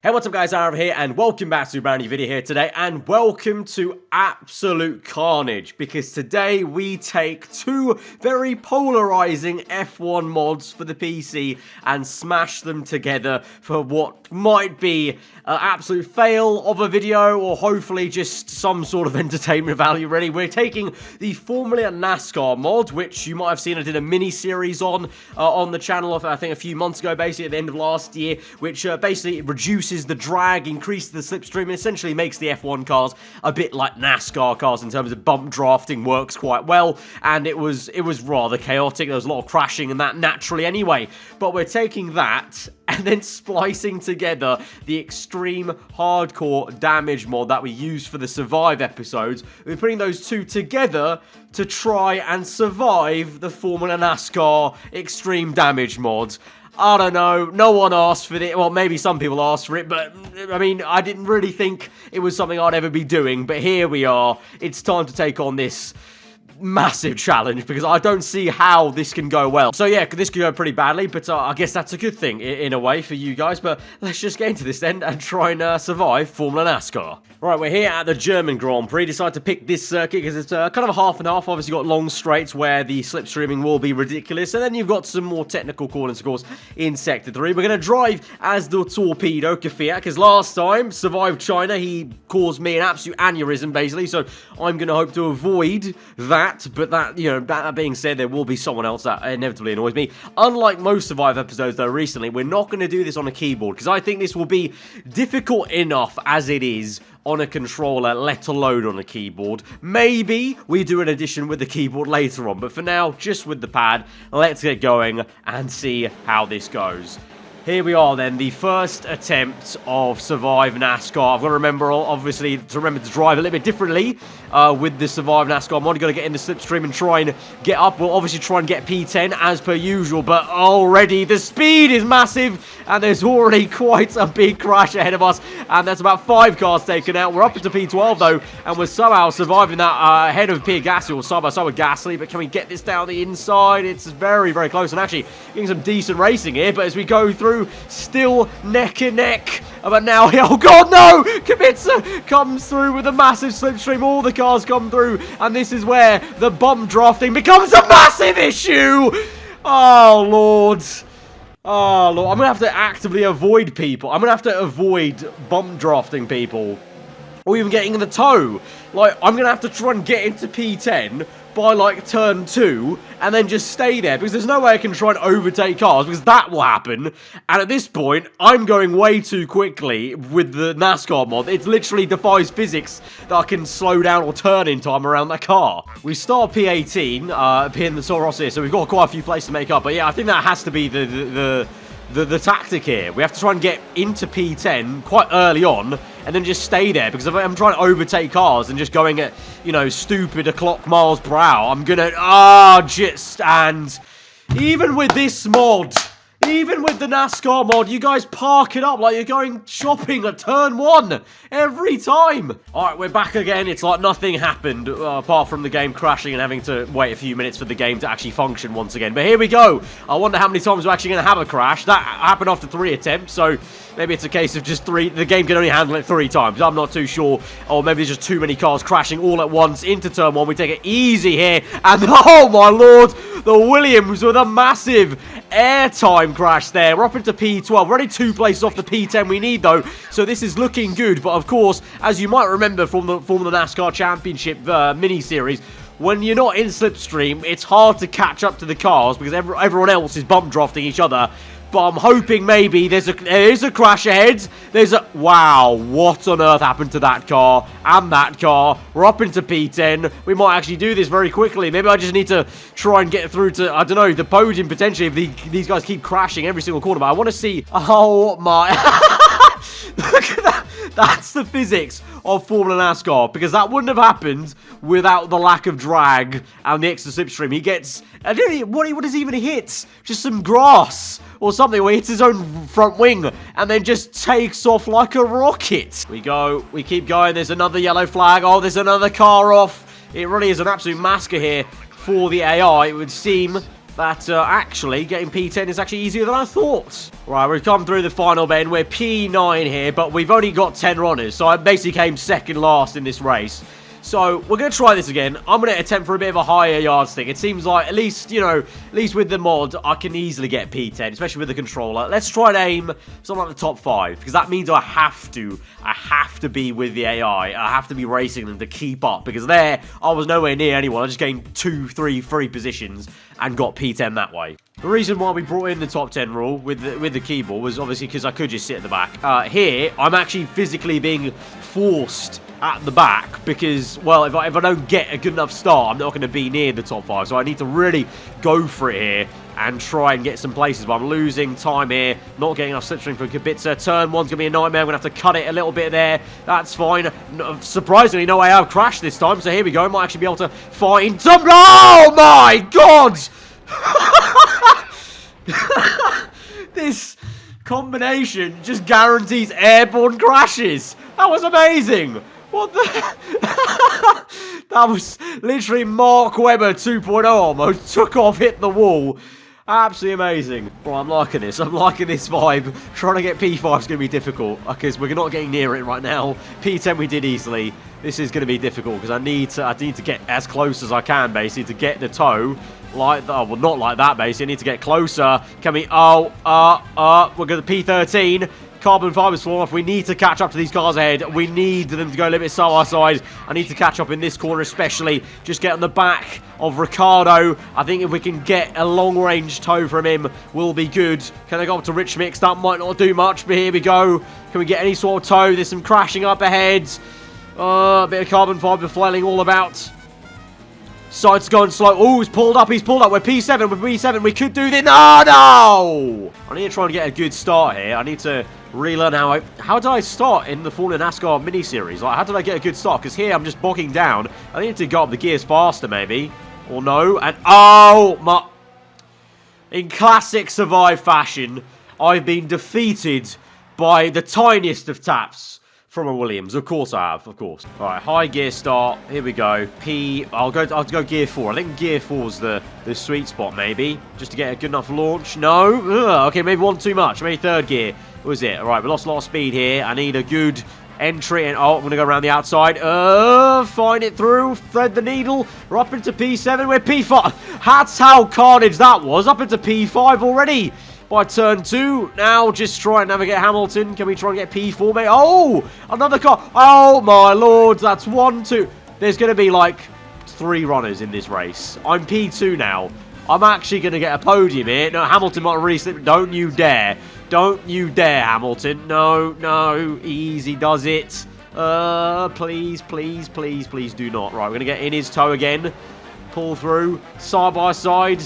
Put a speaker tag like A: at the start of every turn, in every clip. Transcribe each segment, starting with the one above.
A: Hey, what's up guys, AARAVA here, and welcome back to a brand new video here today, and welcome to Absolute Carnage, because today we take two very polarizing F1 mods for the PC and smash them together for what might be an absolute fail of a video, or hopefully just some sort of entertainment value, really. We're taking the Formula Nascar mod, which you might have seen I did a mini-series on the channel, I think a few months ago, basically at the end of last year, which basically reduces the drag, increases the slipstream, and essentially makes the F1 cars a bit like NASCAR cars in terms of bump drafting. Works quite well, and it was rather chaotic. There was a lot of crashing and that naturally anyway, but we're taking that and then splicing together the extreme hardcore damage mod that we used for the Survive episodes. We're putting those two together to try and survive the Formula NASCAR extreme damage mods. I don't know, no one asked for it. Well, maybe some people asked for it, but I mean, I didn't really think it was something I'd ever be doing, but here we are. It's time to take on this massive challenge, because I don't see how this can go well. So yeah, this could go pretty badly, but I guess that's a good thing in a way for you guys. But let's just get into this then and try and survive Formula NASCAR. Right, we're here at the German Grand Prix. Decided to pick this circuit because it's kind of a half and half. Obviously got long straights where the slipstreaming will be ridiculous, and then you've got some more technical corners, of course, in Sector 3. We're going to drive as the Torpedo Kvyat, because last time, Survived China, he caused me an absolute aneurysm, basically, so I'm going to hope to avoid that. But that, you know, that being said, there will be someone else that inevitably annoys me. Unlike most Survive episodes, though, recently, we're not going to do this on a keyboard, because I think this will be difficult enough as it is on a controller, let alone on a keyboard. Maybe we do an addition with the keyboard later on, but for now, just with the pad, let's get going and see how this goes. Here we are then, the first attempt of Survive NASCAR. I've got to remember, obviously, to drive a little bit differently with the Survive NASCAR mod. You've got to get in the slipstream and try and get up. We'll obviously try and get P10 as per usual, but already the speed is massive, and there's already quite a big crash ahead of us, and that's about 5 cars taken out. We're up into P12 though, and we're somehow surviving that ahead of Pierre Gasly, or side by side with Gasly, but can we get this down the inside? It's very, very close, and actually getting some decent racing here, but as we go through, still neck and neck. But now, oh god, no! Kubica comes through with a massive slipstream. All the cars come through, and this is where the bump drafting becomes a massive issue. Oh lord. Oh lord, I'm gonna have to actively avoid people. I'm gonna have to avoid bump drafting people, or even getting in the toe. Like, I'm gonna have to try and get into P10 by like turn 2 and then just stay there, because there's no way I can try and overtake cars, because that will happen. And at this point, I'm going way too quickly with the NASCAR mod. It literally defies physics that I can slow down or turn in time around that car. We start P18 in the Soros here, so we've got quite a few places to make up. But yeah, I think that has to be the tactic here. We have to try and get into P10 quite early on, and then just stay there, because if I'm trying to overtake cars and just going at, you know, stupid o'clock miles per hour, I'm gonna, just, and even with this mod, even with the NASCAR mod, you guys park it up like you're going shopping at turn 1 every time. Alright, we're back again. It's like nothing happened apart from the game crashing and having to wait a few minutes for the game to actually function once again. But here we go. I wonder how many times we're actually going to have a crash. That happened after 3 attempts, so maybe it's a case of just 3. The game can only handle it 3 times. I'm not too sure. Or maybe there's just too many cars crashing all at once into turn 1. We take it easy here. And oh my lord, the Williams with a massive airtime crash there. We're up into P12. We're only 2 places off the P10 we need though, so this is looking good. But of course, as you might remember from the NASCAR Championship mini-series, when you're not in slipstream, it's hard to catch up to the cars because everyone else is bump drafting each other. But I'm hoping maybe there is a crash ahead. Wow, what on earth happened to that car and that car? We're up into P10. We might actually do this very quickly. Maybe I just need to try and get through to, I don't know, the podium potentially if these guys keep crashing every single corner. But I want to see, oh my, look at that. That's the physics of Formula NASCAR, because that wouldn't have happened without the lack of drag and the extra slipstream. He gets, I don't know, what does he even hit? Just some grass or something, where he hits his own front wing and then just takes off like a rocket. We keep going. There's another yellow flag. Oh, there's another car off. It really is an absolute massacre here for the AI, it would seem. that actually getting P10 is actually easier than I thought. Right, we've come through the final bend. We're P9 here, but we've only got 10 runners, so I basically came second last in this race. So, we're going to try this again. I'm going to attempt for a bit of a higher yardstick. It seems like, at least, you know, at least with the mod, I can easily get P10, especially with the controller. Let's try and aim something like the top 5, because that means I have to be with the AI. I have to be racing them to keep up, because there, I was nowhere near anyone. I just gained 2, 3 free positions and got P10 that way. The reason why we brought in the top 10 rule with the keyboard was obviously because I could just sit at the back. Here, I'm actually physically being forced at the back because, well, if I don't get a good enough start, I'm not going to be near the top 5. So I need to really go for it here and try and get some places. But I'm losing time here, not getting enough slipstream for Kubica. Turn 1's going to be a nightmare. I'm going to have to cut it a little bit there. That's fine. Surprisingly, no way I've crashed this time. So here we go. I might actually be able to find some... Oh, my God! This combination just guarantees airborne crashes. That was amazing. What the? That was literally Mark Webber 2.0 almost. Took off, hit the wall. Absolutely amazing. Well, I'm liking this. I'm liking this vibe. Trying to get P5 is going to be difficult because we're not getting near it right now. P10 we did easily. This is going to be difficult because I need to get as close as I can, basically, to get the toe. Like that. Oh, well, not like that, basically. I need to get closer. Can we... Oh, we're going to P13. Carbon fiber's falling off. We need to catch up to these cars ahead. We need them to go a little bit side by side. I need to catch up in this corner especially. Just get on the back of Ricardo. I think if we can get a long-range tow from him, we'll be good. Can I go up to Rich Mix? That might not do much, but here we go. Can we get any sort of tow? There's some crashing up ahead. A bit of carbon fiber flailing all about. Side's going slow. Oh, he's pulled up. He's pulled up. We're P7. We're P7. We could do this. No! I need to try and get a good start here. I need to relearn how did I start in the Formula NASCAR mini-series? Like, how did I get a good start? Because here I'm just bogging down. I need to go up the gears faster, maybe. Or no. And, oh, my... In classic Survive fashion, I've been defeated by the tiniest of taps from a Williams. Of course I have, of course. All right, high gear start. Here we go. I'll go gear 4. I think gear 4's the sweet spot, maybe. Just to get a good enough launch. No. Ugh, okay, maybe one too much. Maybe third gear. What was it? All right, we lost a lot of speed here. I need a good entry. And oh, I'm going to go around the outside. Find it through. Thread the needle. We're up into P7. We're P5. That's how carnage that was. Up into P5 already. By turn 2, now just try and navigate Hamilton. Can we try and get P4, mate? Oh, another car. Oh, my lord. That's 1, 2. There's going to be, like, 3 runners in this race. I'm P2 now. I'm actually going to get a podium here. No, Hamilton might reslip. Don't you dare. Don't you dare, Hamilton. No, no. Easy does it. Please, please, please, please do not. Right, we're going to get in his toe again. Pull through. Side by side.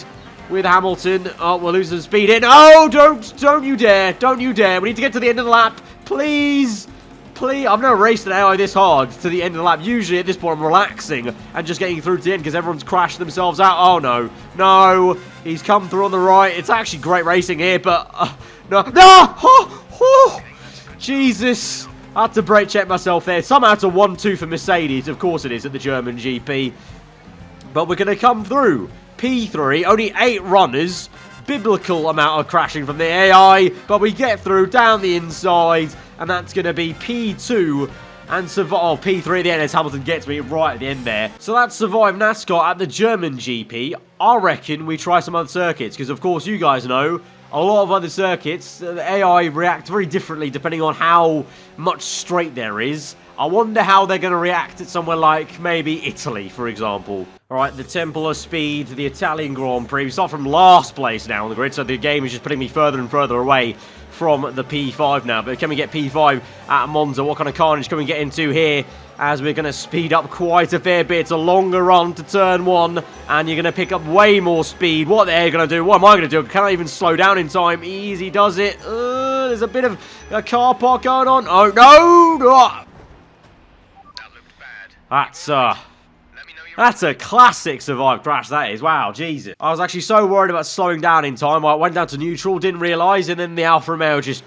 A: With Hamilton. Oh, we're losing some speed in. Oh, don't you dare. Don't you dare. We need to get to the end of the lap. Please. Please. I've never raced an AI this hard to the end of the lap. Usually at this point I'm relaxing and just getting through to the end because everyone's crashed themselves out. Oh, no. No. He's come through on the right. It's actually great racing here, but... no. No! Oh, oh. Jesus. I had to brake check myself there. Somehow it's a 1-2 for Mercedes. Of course it is at the German GP. But we're going to come through. P3, only 8 runners, biblical amount of crashing from the AI, but we get through down the inside, and that's going to be P2 and survive. Oh, P3 at the end as Hamilton gets me right at the end there. So that's Survive NASCAR at the German GP. I reckon we try some other circuits, because of course you guys know, a lot of other circuits, the AI react very differently depending on how much straight there is. I wonder how they're going to react at somewhere like maybe Italy, for example. Alright, the Temple of Speed, the Italian Grand Prix. We start from last place now on the grid, so the game is just putting me further and further away from the P5 now. But can we get P5 at Monza? What kind of carnage can we get into here? As we're going to speed up quite a fair bit. It's a longer run to turn 1, and you're going to pick up way more speed. What are they going to do? What am I going to do? Can I even slow down in time? Easy does it. There's a bit of a car park going on. Oh, no! That's, That's a classic survive crash, that is. Wow, Jesus. I was actually so worried about slowing down in time. I went down to neutral, didn't realise, and then the Alfa Romeo just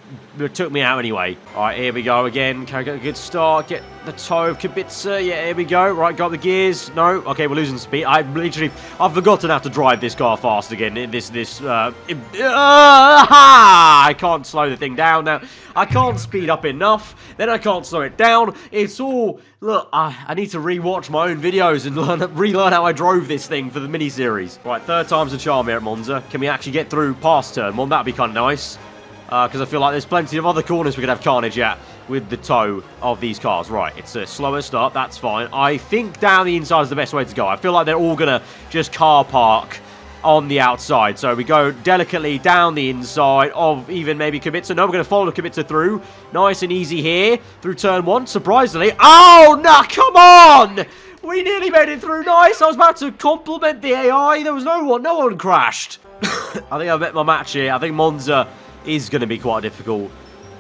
A: took me out anyway. All right, here we go again. Can I get a good start? Get the toe of Kubica. Yeah, here we go. Right, got the gears. No. Okay, we're losing speed. I've forgotten how to drive this car fast again. I can't slow the thing down now. I can't speed up enough. Then I can't slow it down. It's all... Look, I need to rewatch my own videos and relearn how I drove this thing for the mini-series. Right, third time's a charm here at Monza. Can we actually get through past turn one? That'd be kind of nice. Because I feel like there's plenty of other corners we could have carnage at with the toe of these cars. Right, it's a slower start. That's fine. I think down the inside is the best way to go. I feel like they're all going to just car park on the outside. So we go delicately down the inside of even maybe Kubica. No, we're going to follow Kubica through. Nice and easy here through turn one. Surprisingly. Oh, no, come on! We nearly made it through. Nice. I was about to compliment the AI. There was no one crashed. I think I bet my match here. I think Monza is going to be quite difficult.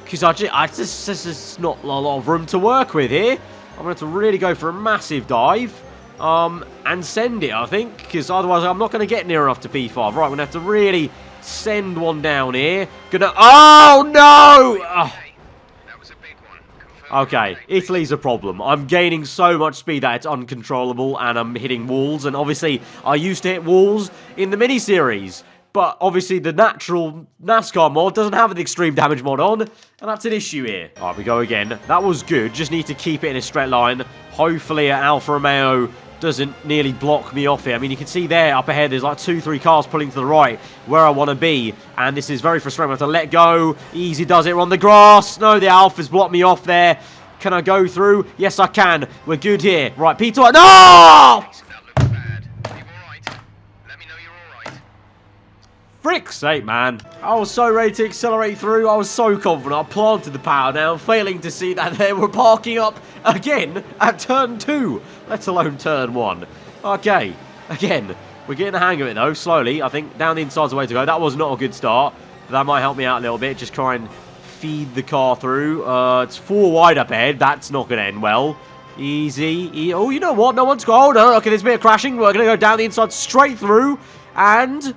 A: Because there's just not a lot of room to work with here. I'm going to have to really go for a massive dive. And send it, I think, because otherwise I'm not going to get near enough to P5. Right, we're going to have to really send one down here. Oh, no!
B: That was a big one.
A: Okay, Italy's a problem. I'm gaining so much speed that it's uncontrollable, and I'm hitting walls, and obviously I used to hit walls in the mini-series. But obviously the natural Nascar mod doesn't have an extreme damage mod on, and that's an issue here. All right, we go again. That was good. Just need to keep it in a straight line. Hopefully an Alfa Romeo doesn't nearly block me off here. I mean, you can see there up ahead, there's like 2-3 cars pulling to the right where I want to be. And this is very frustrating. I have to let go. Easy does it. We're on the grass. No, the Alfa's blocked me off there. Can I go through? Yes, I can. We're good here. Right, P2. No! Frick's sake, man. I was so ready to accelerate through. I was so confident. I planted the power down, failing to see that they were parking up again at turn 2, let alone turn 1. Okay, again, we're getting the hang of it, though, slowly. I think down the inside's the way to go. That was not a good start, but that might help me out a little bit. Just try and feed the car through. It's 4 wide up ahead. That's not going to end well. Easy. Oh, you know what? No one's going. Oh, no. Okay, there's a bit of crashing. We're going to go down the inside straight through, and...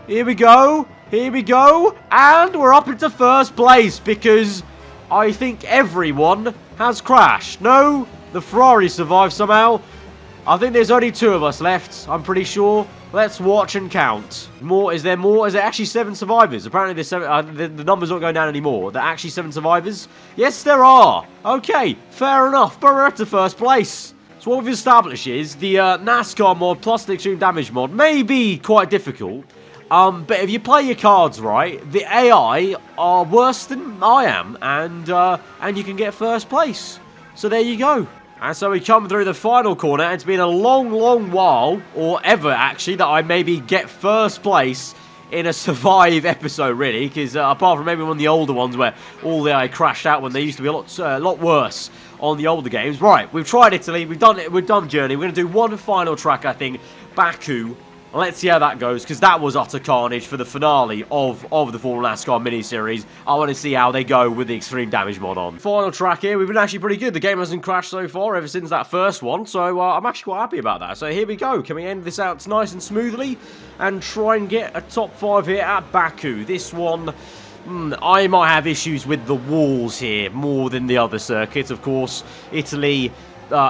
A: Here we go, and we're up into first place because I think everyone has crashed. No, the Ferrari survived somehow. I think there's only 2 of us left, I'm pretty sure. Let's watch and count. Is there more? Is there actually 7 survivors? Apparently there's 7, the number's not going down anymore. There are actually 7 survivors? Yes, there are. Okay, fair enough, but we're up to first place. So what we've established is the NASCAR mod plus the extreme damage mod may be quite difficult. But if you play your cards right, the AI are worse than I am, and you can get first place. So there you go. And so we come through the final corner, and it's been a long, long while, or ever actually, that I maybe get first place in a survive episode, really, because apart from maybe one of the older ones where all the AI crashed out when they used to be a lot worse on the older games. Right, we've tried Italy, we've done Journey, we're going to do one final track, I think, Baku. Let's see how that goes, because that was utter carnage for the finale of the Formula NASCAR mini-series. I want to see how they go with the extreme damage mod on. Final track here, we've been actually pretty good. The game hasn't crashed so far ever since that first one, so I'm actually quite happy about that. So here we go. Can we end this out nice and smoothly and try and get a top 5 here at Baku? This one... I might have issues with the walls here more than the other circuits. Of course, Italy...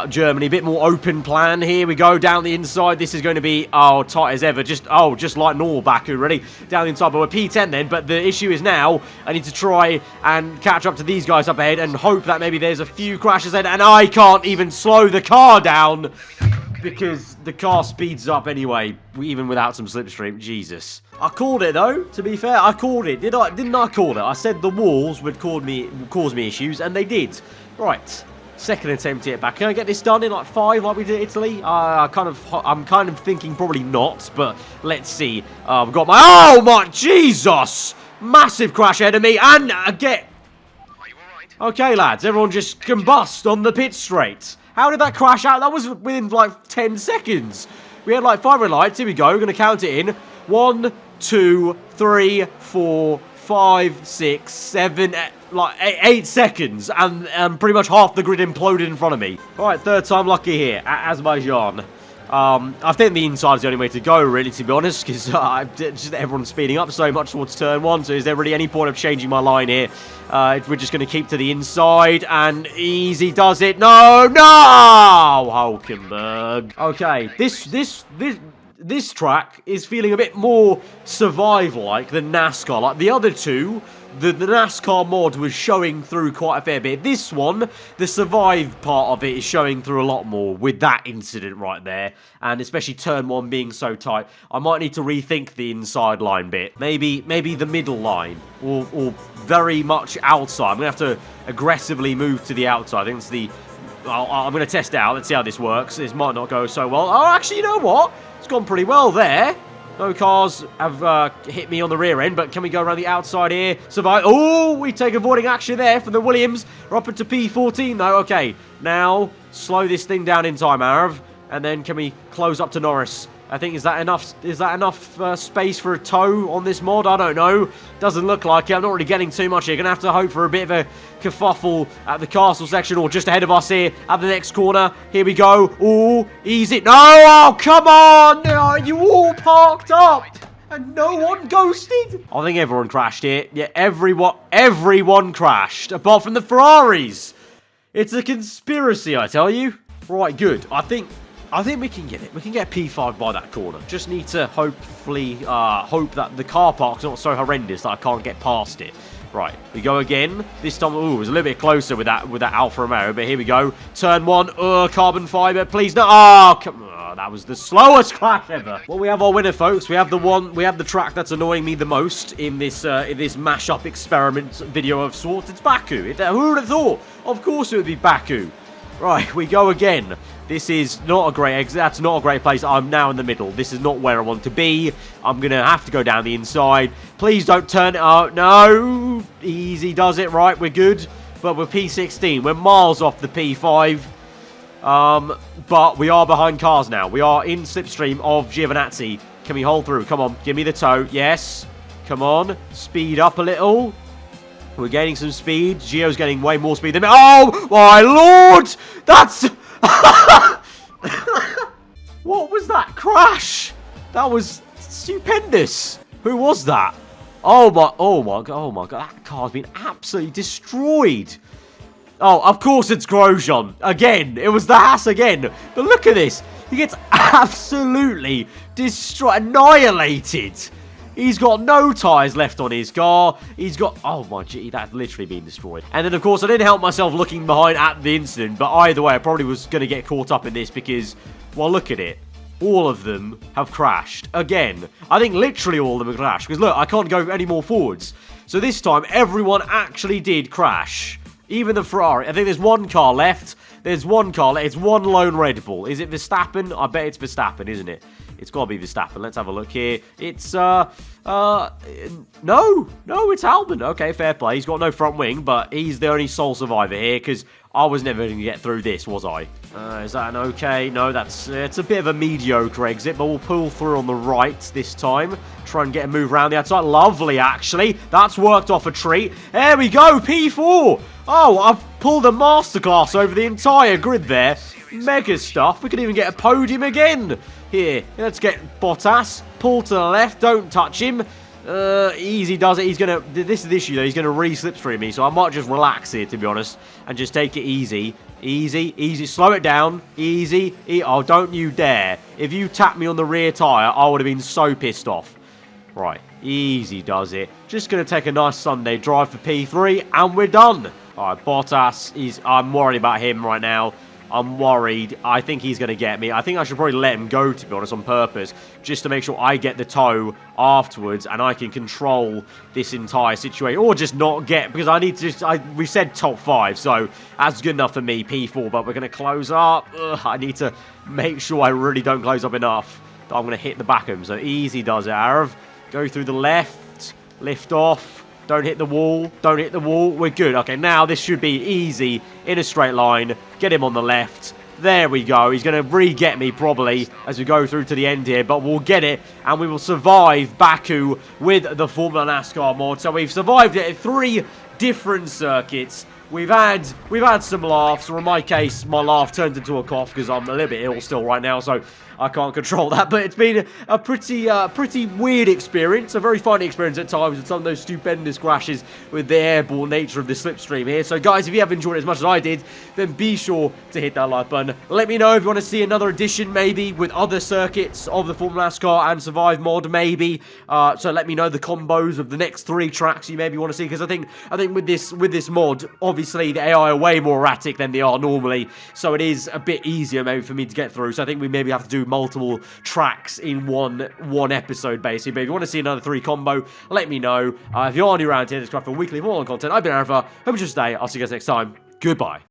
A: Germany, a bit more open plan. Here we go, down the inside. This is going to be, tight as ever. Just like normal Baku, really. Down the inside, but we're P10 then. But the issue is now, I need to try and catch up to these guys up ahead and hope that maybe there's a few crashes ahead. And I can't even slow the car down because the car speeds up anyway, even without some slipstream. Jesus. I called it, though. To be fair, I called it. Didn't I call it? I said the walls would cause me issues, and they did. Right. Second attempt to hit back. Can I get this done in like 5 like we did Italy? I'm kind of thinking probably not, but let's see. We've got my... Oh my Jesus! Massive crash ahead of me, and again...
B: Are you alright?
A: Okay, lads, everyone just combust on the pit straight. How did that crash out? That was within like 10 seconds. We had like 5 red lights. Here we go. We're going to count it in. 1, 2, 3, 4, 5, 6, 7, like 8 seconds, and pretty much half the grid imploded in front of me. All right, third time lucky here at Azerbaijan. I think the inside is the only way to go, really, to be honest, because just everyone's speeding up so much towards turn 1, so is there really any point of changing my line here? We're just going to keep to the inside, and easy does it. No, Hulkenberg. Okay, this track is feeling a bit more survival-like than NASCAR. Like the other two, the NASCAR mod was showing through quite a fair bit. This one, the survive part of it is showing through a lot more with that incident right there. And especially turn 1 being so tight. I might need to rethink the inside line bit. Maybe the middle line. Or very much outside. I'm going to have to aggressively move to the outside. I think it's the... I'm going to test it out. Let's see how this works. This might not go so well. Oh, actually, you know what? It's gone pretty well there. No cars have hit me on the rear end, but can we go around the outside here? Survive. Oh, we take avoiding action there from the Williams. We're up into P14, though. Okay, now slow this thing down in time, Arav. And then can we close up to Norris? I think, is that enough space for a tow on this mod? I don't know. Doesn't look like it. I'm not really getting too much here. Gonna have to hope for a bit of a kerfuffle at the castle section or just ahead of us here at the next corner. Here we go. Ooh, easy. No, oh, come on. Oh, you all parked up. And no one ghosted. I think everyone crashed here. Yeah, everyone crashed. Apart from the Ferraris. It's a conspiracy, I tell you. Right, good. I think we can get it. We can get P5 by that corner. Just need to hopefully hope that the car park's not so horrendous that I can't get past it. Right, we go again. This time, ooh, it was a little bit closer with that Alfa Romeo, but here we go. Turn 1, carbon fiber, please no. Oh, come on. Oh, that was the slowest crash ever. Well, we have our winner, folks. We have the track that's annoying me the most in this mashup experiment video of sorts. It's Baku. Who would have thought? Of course it would be Baku. Right, we go again. This is not a great exit. That's not a great place. I'm now in the middle. This is not where I want to be. I'm going to have to go down the inside. Please don't turn it out. No. Easy does it. Right, we're good. But we're P16. We're miles off the P5. But we are behind cars now. We are in slipstream of Giovinazzi. Can we hold through? Come on. Give me the tow. Yes. Come on. Speed up a little. We're gaining some speed. Gio's getting way more speed than me. Oh, my lord! That's... What was that crash? That was stupendous. Who was that? Oh my god. That car's been absolutely destroyed. Oh, of course it's Grosjean. Again. It was the Haas again. But look at this. He gets absolutely destroyed. Annihilated. He's got no tyres left on his car. He's got... Oh, my gee, that's literally been destroyed. And then, of course, I didn't help myself looking behind at the incident. But either way, I probably was going to get caught up in this because, well, look at it. All of them have crashed. Again. I think literally all of them have crashed. Because, look, I can't go any more forwards. So this time, everyone actually did crash. Even the Ferrari. I think there's one car left. There's one car left. It's one lone Red Bull. Is it Verstappen? I bet it's Verstappen, isn't it? It's got to be Verstappen. Let's have a look here. It's, no, it's Albon. Okay, fair play. He's got no front wing, but he's the only sole survivor here, because I was never going to get through this, was I? Is that an okay? No, it's a bit of a mediocre exit, but we'll pull through on the right this time. Try and get a move around the outside. Lovely, actually. That's worked off a treat. There we go, P4. Oh, I've pulled a masterclass over the entire grid there. Mega stuff. We could even get a podium again. Here, let's get Bottas. Pull to the left. Don't touch him. Easy does it. He's going to... This is the issue, though. He's going to re-slipstream me, so I might just relax here, to be honest, and just take it easy. Easy, easy. Slow it down. Easy. Oh, don't you dare. If you tapped me on the rear tyre, I would have been so pissed off. Right. Easy does it. Just going to take a nice Sunday drive for P3, and we're done. All right, Bottas. I'm worried about him right now. I'm worried. I think he's going to get me. I think I should probably let him go, to be honest, on purpose, just to make sure I get the tow afterwards and I can control this entire situation. Or just not get, because I need to we said top 5, so that's good enough for me, P4, but we're going to close up. I need to make sure I really don't close up enough that I'm going to hit the BAKU. So easy does it, Arav. Go through the left, lift off. Don't hit the wall. Don't hit the wall. We're good. Okay, now this should be easy in a straight line. Get him on the left. There we go. He's going to re-get me probably as we go through to the end here. But we'll get it. And we will survive Baku with the Formula NASCAR mod. So we've survived it at 3 different circuits. we've had some laughs, or in my case, my laugh turned into a cough because I'm a little bit ill still right now, so I can't control that. But it's been a pretty weird experience, a very funny experience at times, with some of those stupendous crashes with the airborne nature of the slipstream here. So guys, if you have enjoyed it as much as I did, then be sure to hit that like button. Let me know if you want to see another edition, maybe with other circuits of the Formula NASCAR and Survive mod, maybe. So let me know the combos of the next 3 tracks you maybe want to see, because I think with this mod, obviously the AI are way more erratic than they are normally, so it is a bit easier maybe for me to get through. So I think we maybe have to do multiple tracks in one episode, basically. But if you want to see another 3 combo, let me know. If you are new around here, subscribe for weekly Formula content. I've been AARAVA. Hope you just stay. I'll see you guys next time. Goodbye.